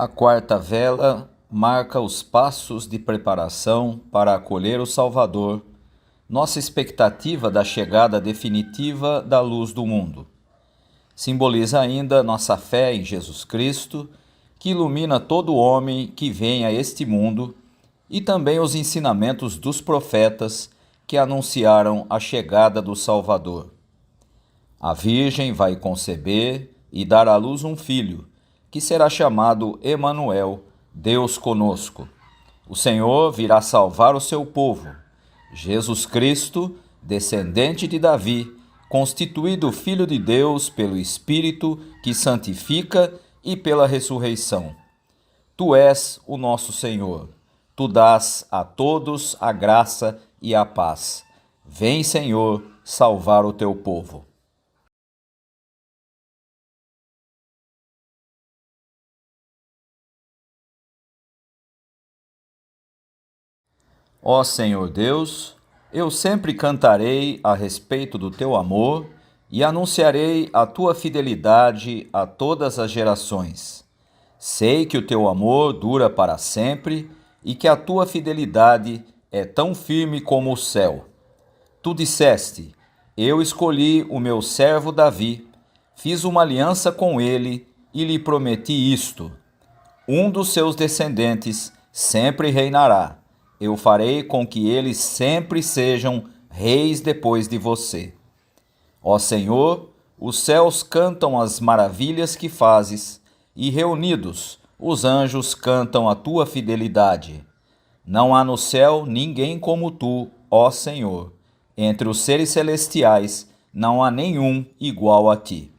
A quarta vela marca os passos de preparação para acolher o Salvador, nossa expectativa da chegada definitiva da luz do mundo. Simboliza ainda nossa fé em Jesus Cristo, que ilumina todo homem que vem a este mundo, e também os ensinamentos dos profetas que anunciaram a chegada do Salvador. A Virgem vai conceber e dar à luz um filho, que será chamado Emanuel, Deus conosco. O Senhor virá salvar o seu povo. Jesus Cristo, descendente de Davi, constituído Filho de Deus pelo Espírito que santifica e pela ressurreição. Tu és o nosso Senhor. Tu dás a todos a graça e a paz. Vem, Senhor, salvar o teu povo. Ó Senhor Deus, eu sempre cantarei a respeito do teu amor e anunciarei a tua fidelidade a todas as gerações. Sei que o teu amor dura para sempre e que a tua fidelidade é tão firme como o céu. Tu disseste: eu escolhi o meu servo Davi, fiz uma aliança com ele e lhe prometi isto: um dos seus descendentes sempre reinará. Eu farei com que eles sempre sejam reis depois de você. Ó Senhor, os céus cantam as maravilhas que fazes, e reunidos, os anjos cantam a tua fidelidade. Não há no céu ninguém como tu, ó Senhor. Entre os seres celestiais não há nenhum igual a ti.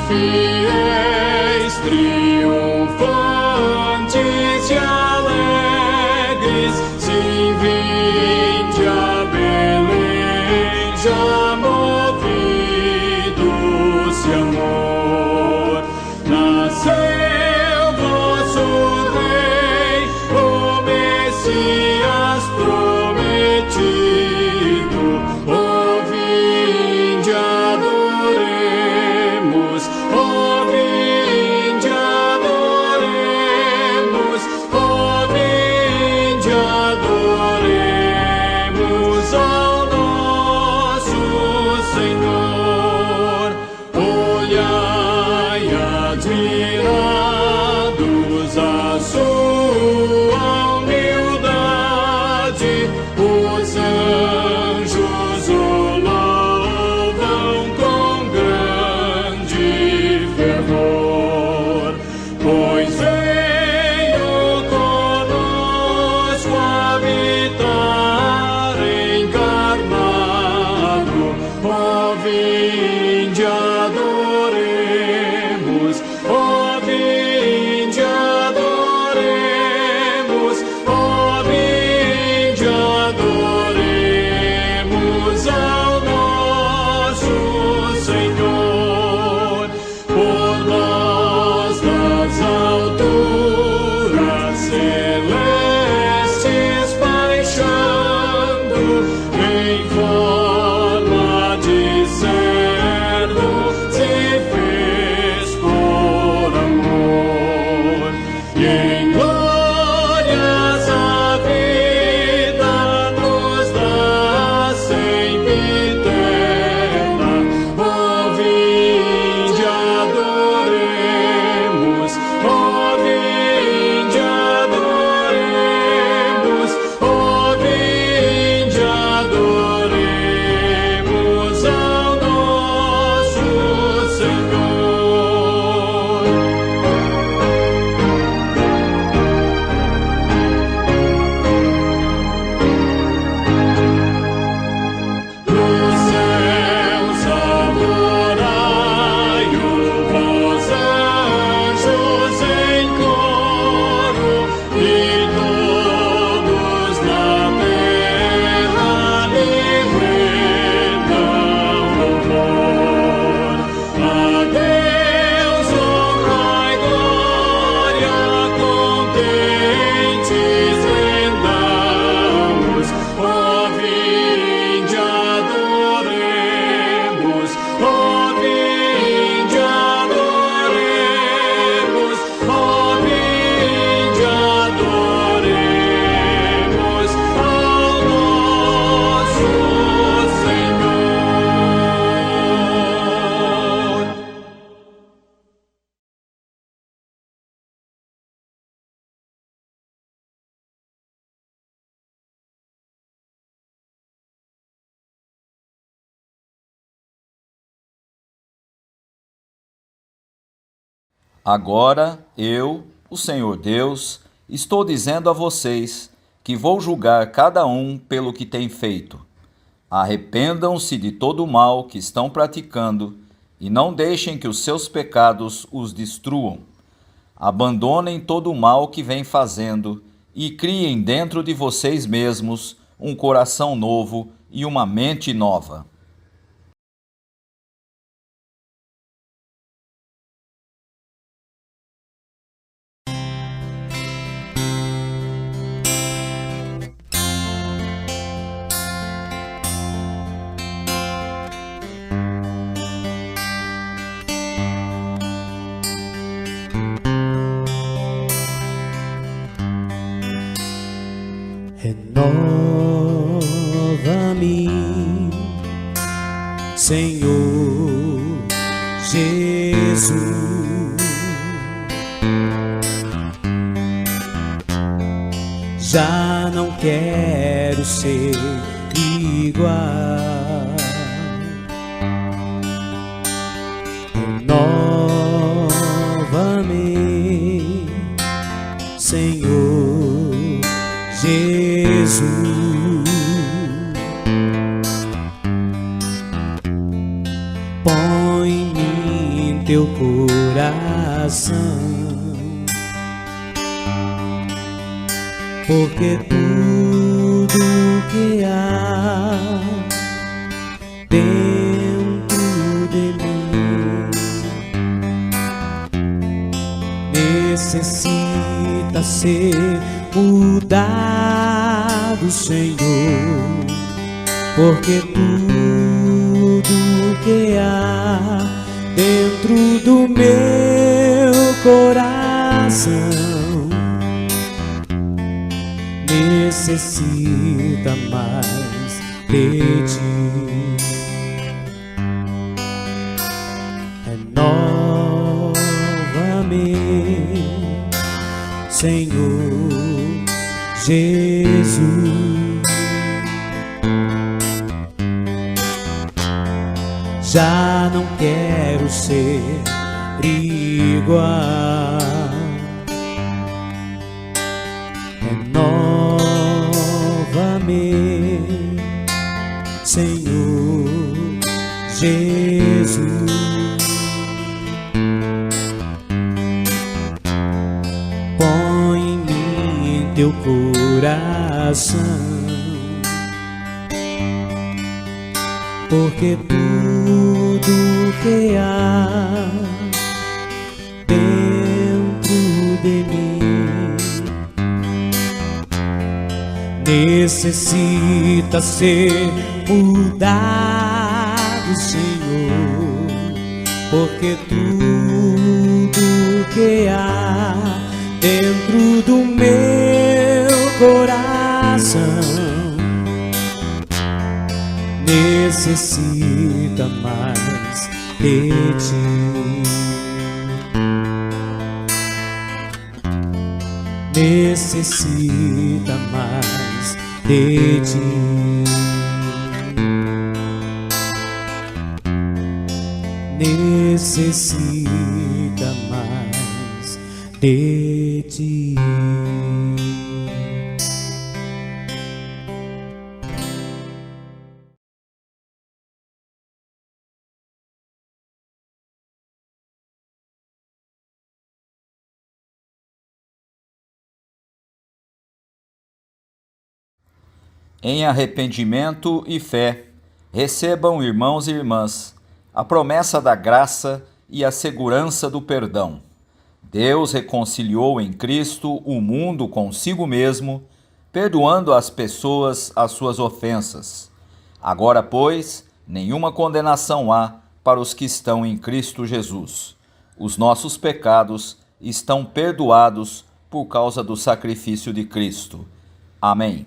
Fiéis Agora eu, o Senhor Deus, estou dizendo a vocês que vou julgar cada um pelo que tem feito. Arrependam-se de todo o mal que estão praticando e não deixem que os seus pecados os destruam. Abandonem todo o mal que vêm fazendo e criem dentro de vocês mesmos um coração novo e uma mente nova. Renova-me, Senhor Jesus. Já não quero ser igual. Renova-me, Senhor Jesus. Põe em mim teu coração, porque tudo que há dentro de mim necessita ser mudado, Senhor, porque tudo que há dentro do meu coração necessita mais de ti. Renova-me, Senhor Jesus. Já não quero ser igual. Renova-me, Senhor Jesus. Põe em mim teu coração, porque tudo que há dentro de mim necessita ser mudado, Senhor, porque tudo que há dentro do meu coração necessita mais de ti. Necessita mais de ti. Necessita mais de ti. Em arrependimento e fé, recebam, irmãos e irmãs, a promessa da graça e a segurança do perdão. Deus reconciliou em Cristo o mundo consigo mesmo, perdoando às pessoas as suas ofensas. Agora, pois, nenhuma condenação há para os que estão em Cristo Jesus. Os nossos pecados estão perdoados por causa do sacrifício de Cristo. Amém.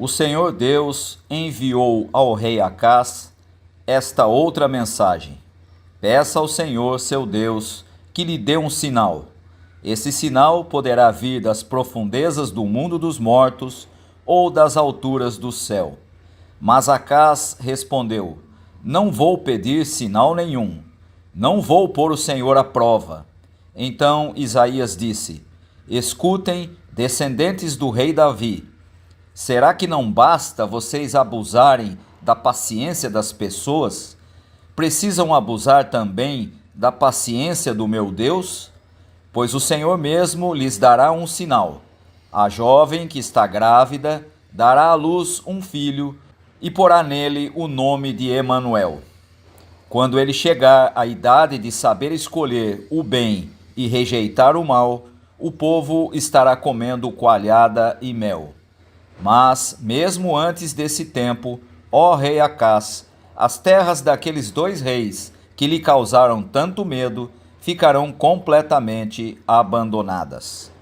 o Senhor Deus enviou ao rei Acás esta outra mensagem: peça ao Senhor seu Deus que lhe dê um sinal. Esse sinal poderá vir das profundezas do mundo dos mortos ou das alturas do céu. Mas Acás respondeu: não vou pedir sinal nenhum. Não vou pôr o Senhor à prova. Então Isaías disse: escutem, descendentes do rei Davi. Será que não basta vocês abusarem da paciência das pessoas? Precisam abusar também da paciência do meu Deus? Pois o Senhor mesmo lhes dará um sinal. A jovem que está grávida dará à luz um filho e porá nele o nome de Emanuel. Quando ele chegar à idade de saber escolher o bem e rejeitar o mal, o povo estará comendo coalhada e mel. Mas, mesmo antes desse tempo, ó rei Acás, as terras daqueles dois reis que lhe causaram tanto medo ficarão completamente abandonadas.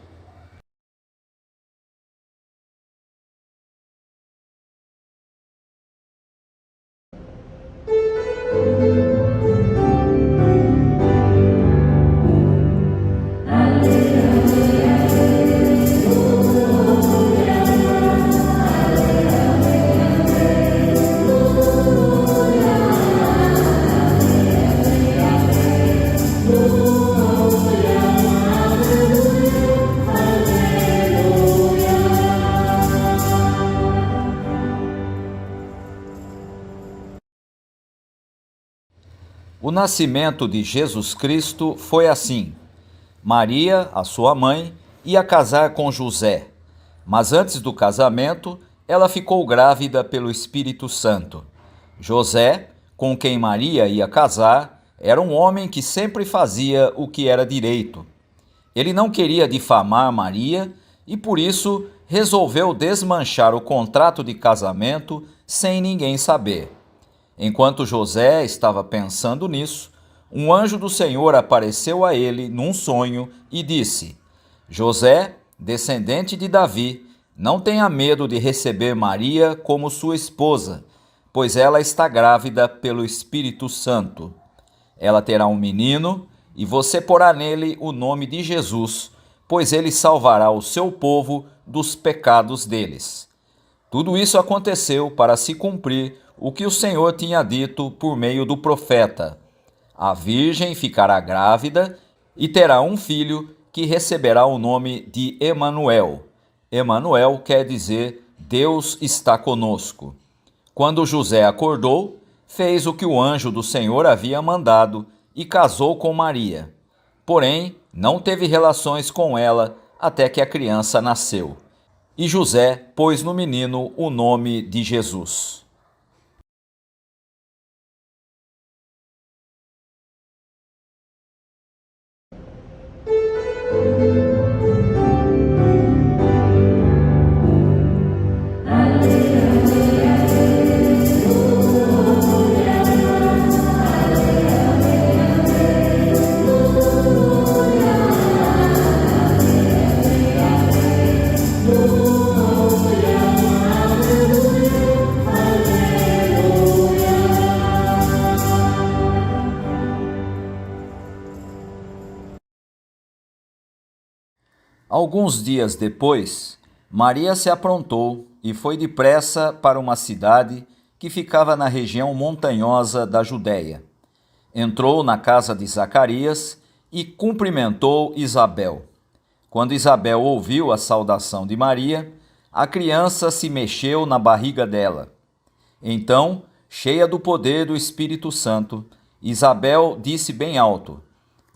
O nascimento de Jesus Cristo foi assim. Maria, a sua mãe, ia casar com José, mas antes do casamento, ela ficou grávida pelo Espírito Santo. José, com quem Maria ia casar, era um homem que sempre fazia o que era direito. Ele não queria difamar Maria e, por isso, resolveu desmanchar o contrato de casamento sem ninguém saber. Enquanto José estava pensando nisso, um anjo do Senhor apareceu a ele num sonho e disse: José, descendente de Davi, não tenha medo de receber Maria como sua esposa, pois ela está grávida pelo Espírito Santo. Ela terá um menino e você porá nele o nome de Jesus, pois ele salvará o seu povo dos pecados deles. Tudo isso aconteceu para se cumprir o que o Senhor tinha dito por meio do profeta: a virgem ficará grávida e terá um filho que receberá o nome de Emanuel. Emanuel quer dizer Deus está conosco. Quando José acordou, fez o que o anjo do Senhor havia mandado e casou com Maria. Porém, não teve relações com ela até que a criança nasceu. E José pôs no menino o nome de Jesus. Alguns dias depois, Maria se aprontou e foi depressa para uma cidade que ficava na região montanhosa da Judéia. Entrou na casa de Zacarias e cumprimentou Isabel. Quando Isabel ouviu a saudação de Maria, a criança se mexeu na barriga dela. Então, cheia do poder do Espírito Santo, Isabel disse bem alto: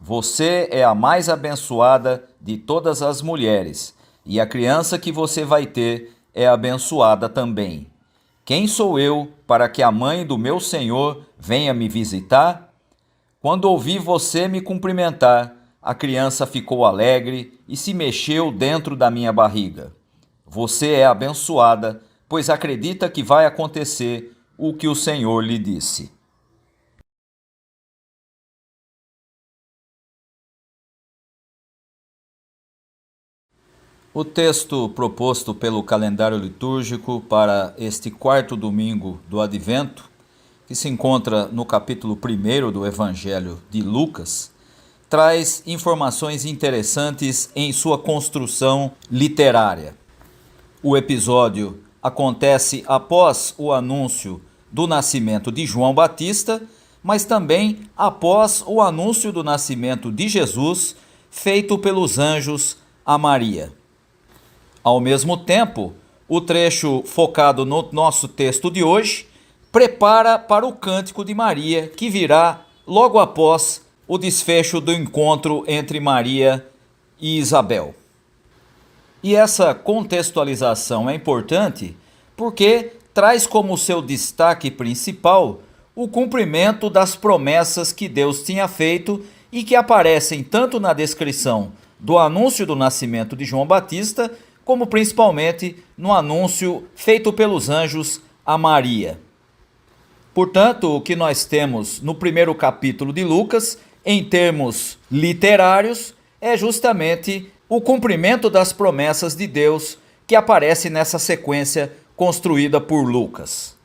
Você é a mais abençoada de todas as mulheres, e a criança que você vai ter é abençoada também. Quem sou eu para que a mãe do meu Senhor venha me visitar? Quando ouvi você me cumprimentar, a criança ficou alegre e se mexeu dentro da minha barriga. Você é abençoada, pois acredita que vai acontecer o que o Senhor lhe disse. O texto proposto pelo calendário litúrgico para este quarto domingo do Advento, que se encontra no capítulo 1 do Evangelho de Lucas, traz informações interessantes em sua construção literária. O episódio acontece após o anúncio do nascimento de João Batista, mas também após o anúncio do nascimento de Jesus, feito pelos anjos a Maria. Ao mesmo tempo, o trecho focado no nosso texto de hoje prepara para o cântico de Maria, que virá logo após o desfecho do encontro entre Maria e Isabel. E essa contextualização é importante porque traz como seu destaque principal o cumprimento das promessas que Deus tinha feito e que aparecem tanto na descrição do anúncio do nascimento de João Batista, como principalmente no anúncio feito pelos anjos a Maria. Portanto, o que nós temos no primeiro capítulo de Lucas, em termos literários, é justamente o cumprimento das promessas de Deus que aparece nessa sequência construída por Lucas.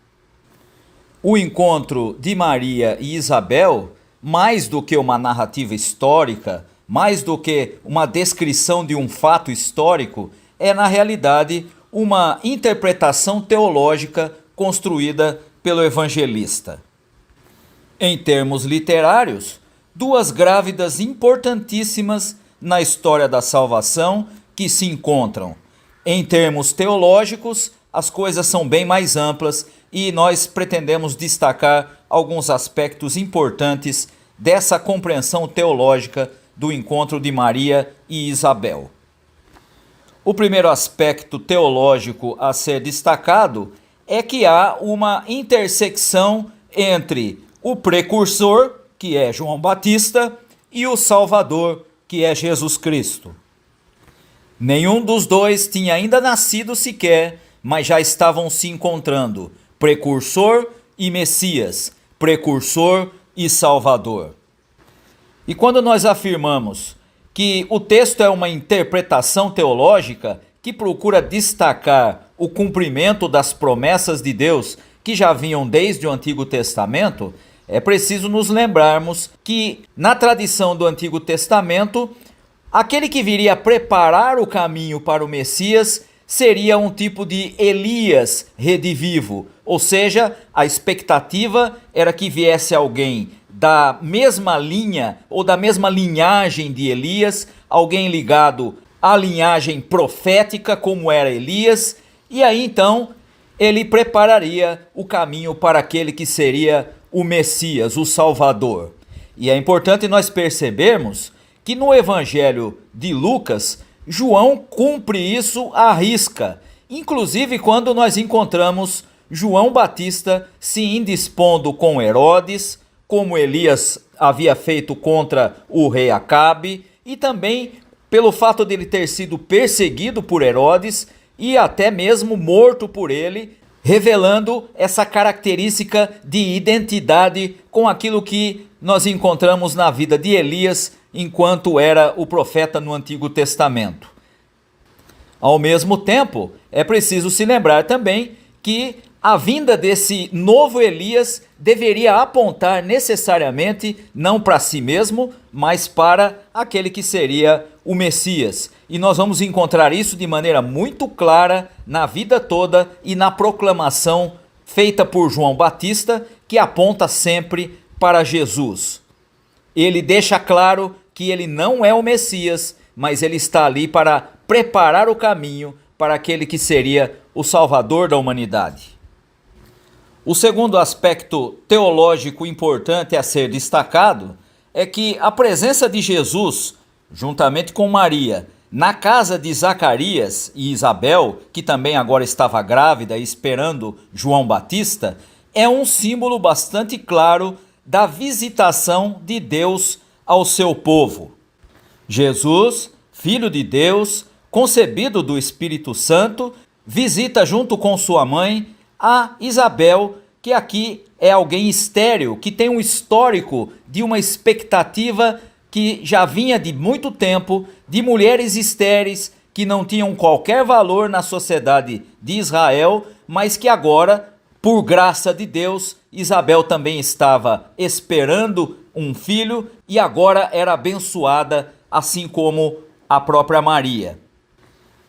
O encontro de Maria e Isabel, mais do que uma narrativa histórica, mais do que uma descrição de um fato histórico, é na realidade uma interpretação teológica construída pelo evangelista. Em termos literários, duas grávidas importantíssimas na história da salvação que se encontram. Em termos teológicos, as coisas são bem mais amplas e nós pretendemos destacar alguns aspectos importantes dessa compreensão teológica do encontro de Maria e Isabel. O primeiro aspecto teológico a ser destacado é que há uma intersecção entre o precursor, que é João Batista, e o Salvador, que é Jesus Cristo. Nenhum dos dois tinha ainda nascido sequer, mas já estavam se encontrando, precursor e Messias, precursor e Salvador. E quando nós afirmamos que o texto é uma interpretação teológica que procura destacar o cumprimento das promessas de Deus que já vinham desde o Antigo Testamento, é preciso nos lembrarmos que, na tradição do Antigo Testamento, aquele que viria preparar o caminho para o Messias seria um tipo de Elias redivivo, ou seja, a expectativa era que viesse alguém da mesma linha ou da mesma linhagem de Elias, alguém ligado à linhagem profética como era Elias, e aí então ele prepararia o caminho para aquele que seria o Messias, o Salvador. E é importante nós percebermos que no Evangelho de Lucas, João cumpre isso à risca, inclusive quando nós encontramos João Batista se indispondo com Herodes, como Elias havia feito contra o rei Acabe, e também pelo fato de ele ter sido perseguido por Herodes e até mesmo morto por ele, revelando essa característica de identidade com aquilo que nós encontramos na vida de Elias enquanto era o profeta no Antigo Testamento. Ao mesmo tempo, é preciso se lembrar também que a vinda desse novo Elias deveria apontar necessariamente não para si mesmo, mas para aquele que seria o Messias. E nós vamos encontrar isso de maneira muito clara na vida toda e na proclamação feita por João Batista, que aponta sempre para Jesus. Ele deixa claro que ele não é o Messias, mas ele está ali para preparar o caminho para aquele que seria o Salvador da humanidade. O segundo aspecto teológico importante a ser destacado é que a presença de Jesus, juntamente com Maria, na casa de Zacarias e Isabel, que também agora estava grávida e esperando João Batista, é um símbolo bastante claro da visitação de Deus ao seu povo. Jesus, Filho de Deus, concebido do Espírito Santo, visita junto com sua mãe a Isabel, que aqui é alguém estéril, que tem um histórico de uma expectativa que já vinha de muito tempo, de mulheres estéreis que não tinham qualquer valor na sociedade de Israel, mas que agora, por graça de Deus, Isabel também estava esperando um filho e agora era abençoada, assim como a própria Maria.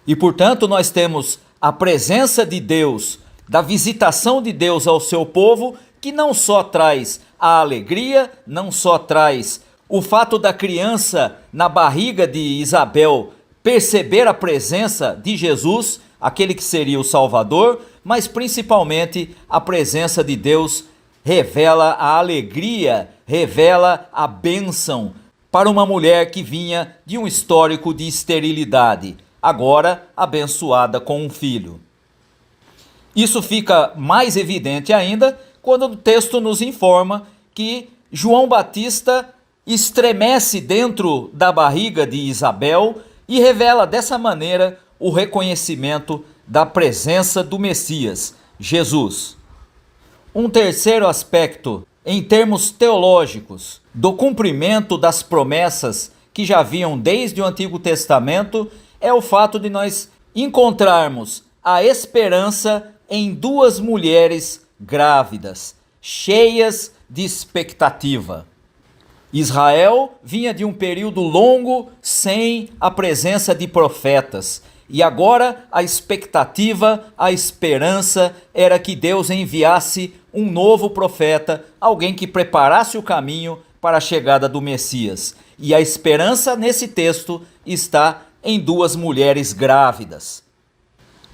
E portanto nós temos a presença de Deus, da visitação de Deus ao seu povo, que não só traz a alegria, não só traz o fato da criança na barriga de Isabel perceber a presença de Jesus, aquele que seria o Salvador, mas principalmente a presença de Deus revela a alegria, revela a bênção para uma mulher que vinha de um histórico de esterilidade, agora abençoada com um filho. Isso fica mais evidente ainda quando o texto nos informa que João Batista estremece dentro da barriga de Isabel e revela dessa maneira o reconhecimento da presença do Messias, Jesus. Um terceiro aspecto, em termos teológicos, do cumprimento das promessas que já vinham desde o Antigo Testamento, é o fato de nós encontrarmos a esperança em duas mulheres grávidas, cheias de expectativa. Israel vinha de um período longo sem a presença de profetas, e agora a expectativa, a esperança era que Deus enviasse um novo profeta, alguém que preparasse o caminho para a chegada do Messias. E a esperança nesse texto está em duas mulheres grávidas.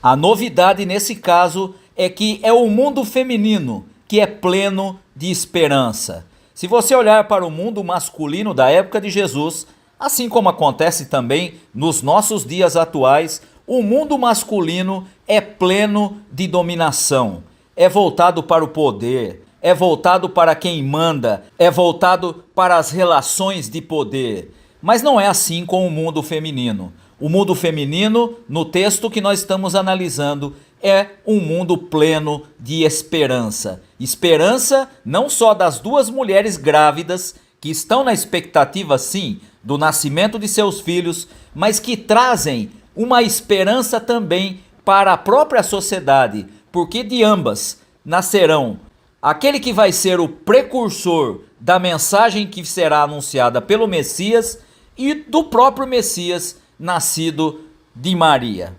A novidade nesse caso é que é o mundo feminino que é pleno de esperança. Se você olhar para o mundo masculino da época de Jesus, assim como acontece também nos nossos dias atuais, o mundo masculino é pleno de dominação, é voltado para o poder, é voltado para quem manda, é voltado para as relações de poder. Mas não é assim com o mundo feminino. O mundo feminino, no texto que nós estamos analisando, é um mundo pleno de esperança. Esperança não só das duas mulheres grávidas, que estão na expectativa, sim, do nascimento de seus filhos, mas que trazem uma esperança também para a própria sociedade, porque de ambas nascerão aquele que vai ser o precursor da mensagem que será anunciada pelo Messias e do próprio Messias nascido de Maria.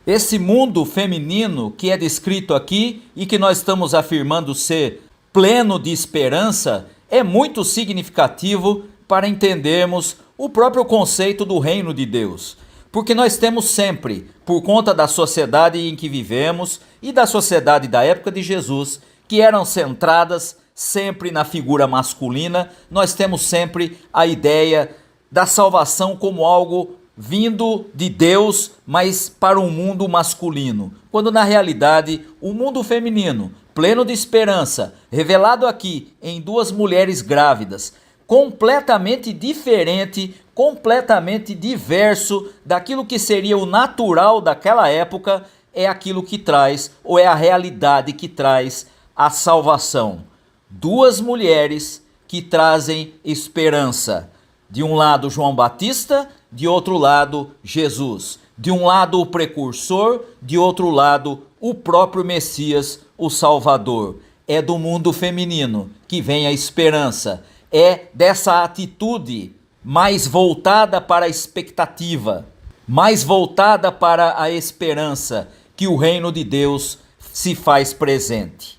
Esse mundo feminino que é descrito aqui e que nós estamos afirmando ser pleno de esperança é muito significativo para entendermos o próprio conceito do reino de Deus. Porque nós temos sempre, por conta da sociedade em que vivemos e da sociedade da época de Jesus, que eram centradas sempre na figura masculina, nós temos sempre a ideia da salvação como algo vindo de Deus, mas para um mundo masculino. Quando na realidade o mundo feminino, pleno de esperança, revelado aqui em duas mulheres grávidas, completamente diferente, completamente diverso daquilo que seria o natural daquela época, é aquilo que traz, ou é a realidade que traz a salvação. Duas mulheres que trazem esperança. De um lado João Batista, de outro lado Jesus. De um lado o precursor, de outro lado o próprio Messias, o Salvador. É do mundo feminino que vem a esperança. É dessa atitude mais voltada para a expectativa, mais voltada para a esperança, que o reino de Deus se faz presente.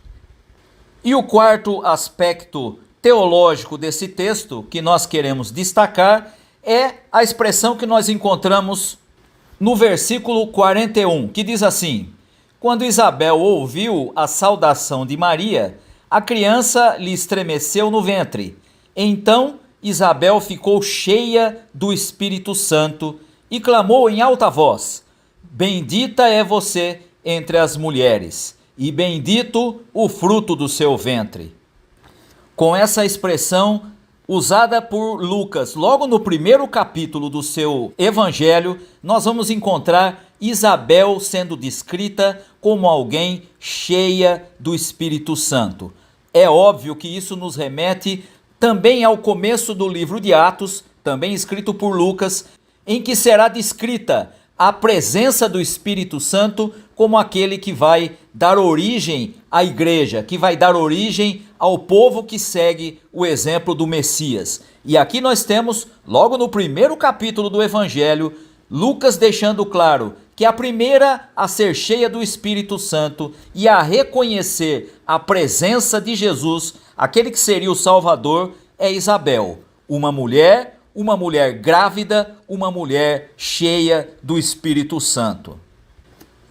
E o quarto aspecto teológico desse texto que nós queremos destacar é a expressão que nós encontramos no versículo 41, que diz assim: quando Isabel ouviu a saudação de Maria, a criança lhe estremeceu no ventre. Então Isabel ficou cheia do Espírito Santo e clamou em alta voz: bendita é você entre as mulheres, e bendito o fruto do seu ventre. Com essa expressão usada por Lucas, logo no primeiro capítulo do seu evangelho, nós vamos encontrar Isabel sendo descrita como alguém cheia do Espírito Santo. É óbvio que isso nos remete também ao começo do livro de Atos, também escrito por Lucas, em que será descrita a presença do Espírito Santo como aquele que vai dar origem à igreja, que vai dar origem ao povo que segue o exemplo do Messias. E aqui nós temos, logo no primeiro capítulo do Evangelho, Lucas deixando claro que a primeira a ser cheia do Espírito Santo e a reconhecer a presença de Jesus, aquele que seria o Salvador, é Isabel, uma mulher grávida, uma mulher cheia do Espírito Santo.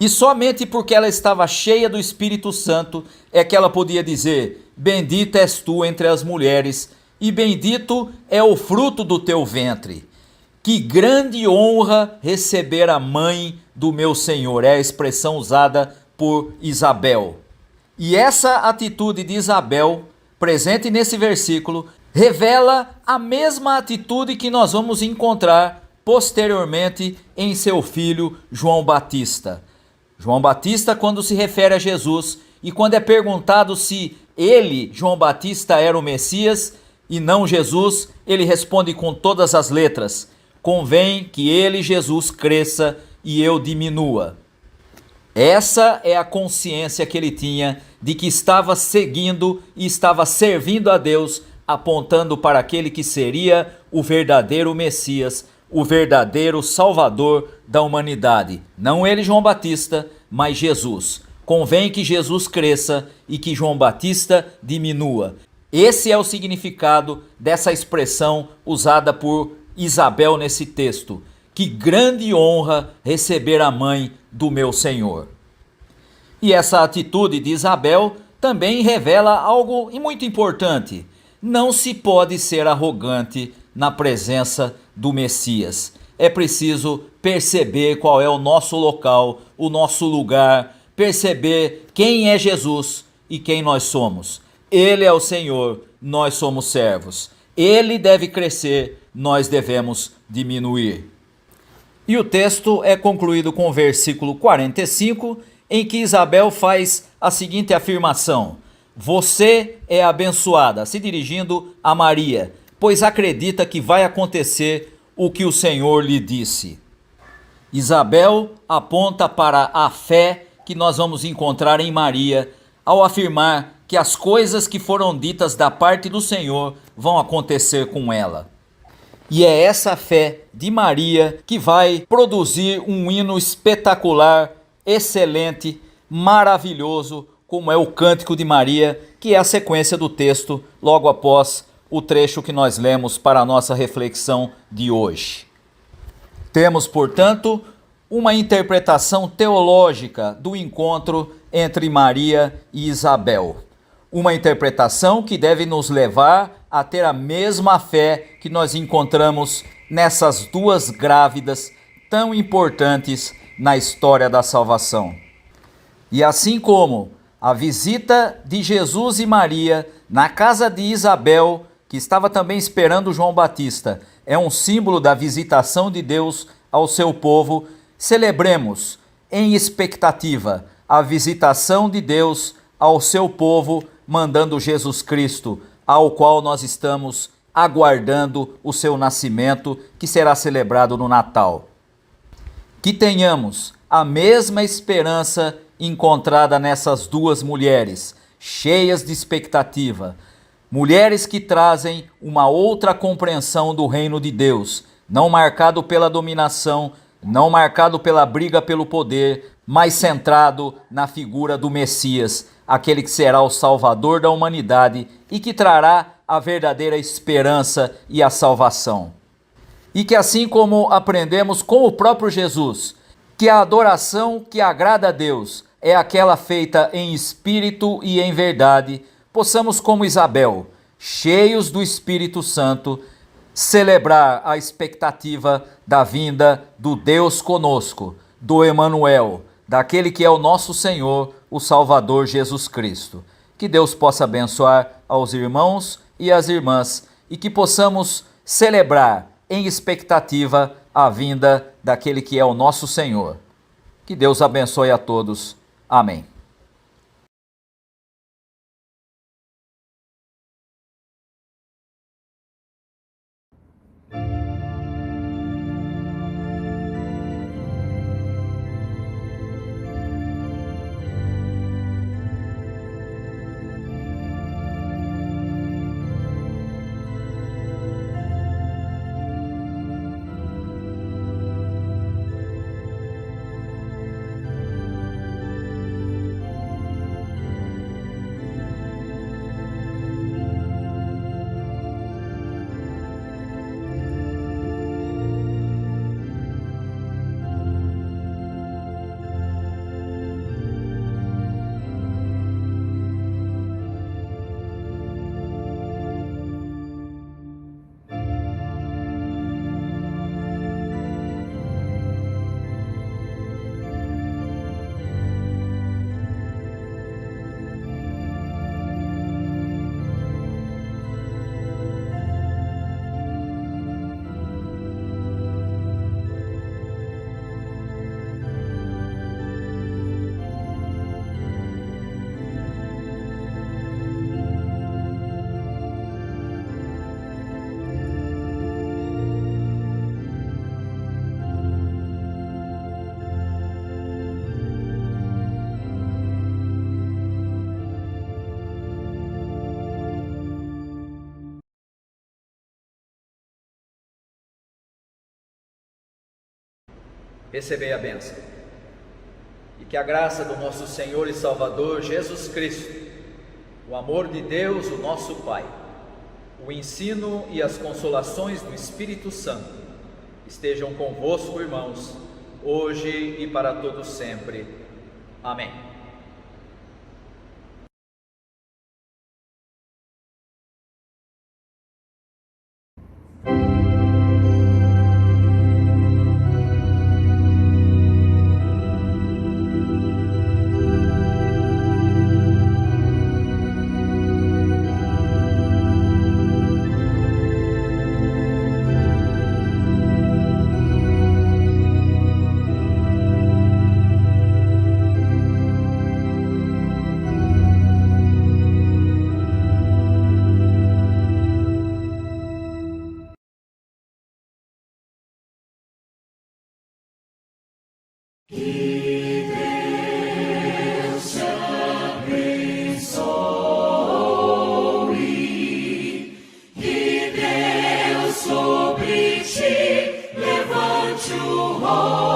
E somente porque ela estava cheia do Espírito Santo é que ela podia dizer: bendita és tu entre as mulheres, e bendito é o fruto do teu ventre. Que grande honra receber a mãe do meu Senhor, é a expressão usada por Isabel. E essa atitude de Isabel, presente nesse versículo, revela a mesma atitude que nós vamos encontrar posteriormente em seu filho João Batista. João Batista, quando se refere a Jesus e quando é perguntado se ele, João Batista, era o Messias e não Jesus, ele responde com todas as letras: convém que ele, Jesus, cresça e eu diminua. Essa é a consciência que ele tinha de que estava seguindo e estava servindo a Deus, apontando para aquele que seria o verdadeiro Messias, o verdadeiro Salvador da humanidade. Não ele, João Batista, mas Jesus. Convém que Jesus cresça e que João Batista diminua. Esse é o significado dessa expressão usada por Isabel nesse texto. Que grande honra receber a mãe do meu Senhor. E essa atitude de Isabel também revela algo muito importante. Não se pode ser arrogante na presença do Messias. É preciso perceber qual é o nosso local, o nosso lugar, perceber quem é Jesus e quem nós somos. Ele é o Senhor, nós somos servos. Ele deve crescer, nós devemos diminuir. E o texto é concluído com o versículo 45, em que Isabel faz a seguinte afirmação: você é abençoada, se dirigindo a Maria, pois acredita que vai acontecer o que o Senhor lhe disse. Isabel aponta para a fé que nós vamos encontrar em Maria, ao afirmar que as coisas que foram ditas da parte do Senhor vão acontecer com ela. E é essa fé de Maria que vai produzir um hino espetacular, excelente, maravilhoso, como é o Cântico de Maria, que é a sequência do texto logo após o trecho que nós lemos para a nossa reflexão de hoje. Temos, portanto, uma interpretação teológica do encontro entre Maria e Isabel. Uma interpretação que deve nos levar a ter a mesma fé que nós encontramos nessas duas grávidas tão importantes na história da salvação. E assim como a visita de Jesus e Maria na casa de Isabel, que estava também esperando João Batista, é um símbolo da visitação de Deus ao seu povo, celebremos em expectativa a visitação de Deus ao seu povo, mandando Jesus Cristo, ao qual nós estamos aguardando o seu nascimento, que será celebrado no Natal. Que tenhamos a mesma esperança encontrada nessas duas mulheres, cheias de expectativa, mulheres que trazem uma outra compreensão do reino de Deus, não marcado pela dominação, não marcado pela briga pelo poder, mas centrado na figura do Messias, aquele que será o Salvador da humanidade e que trará a verdadeira esperança e a salvação. E que assim como aprendemos com o próprio Jesus, que a adoração que agrada a Deus é aquela feita em espírito e em verdade, possamos, como Isabel, cheios do Espírito Santo, celebrar a expectativa da vinda do Deus conosco, do Emanuel, daquele que é o nosso Senhor, o Salvador Jesus Cristo. Que Deus possa abençoar aos irmãos e às irmãs e que possamos celebrar em expectativa a vinda daquele que é o nosso Senhor. Que Deus abençoe a todos. Amém. Recebei a bênção. E que a graça do nosso Senhor e Salvador Jesus Cristo, o amor de Deus, o nosso Pai, o ensino e as consolações do Espírito Santo estejam convosco, irmãos, hoje e para todos sempre. Amém. Sobre ti levante o rosto.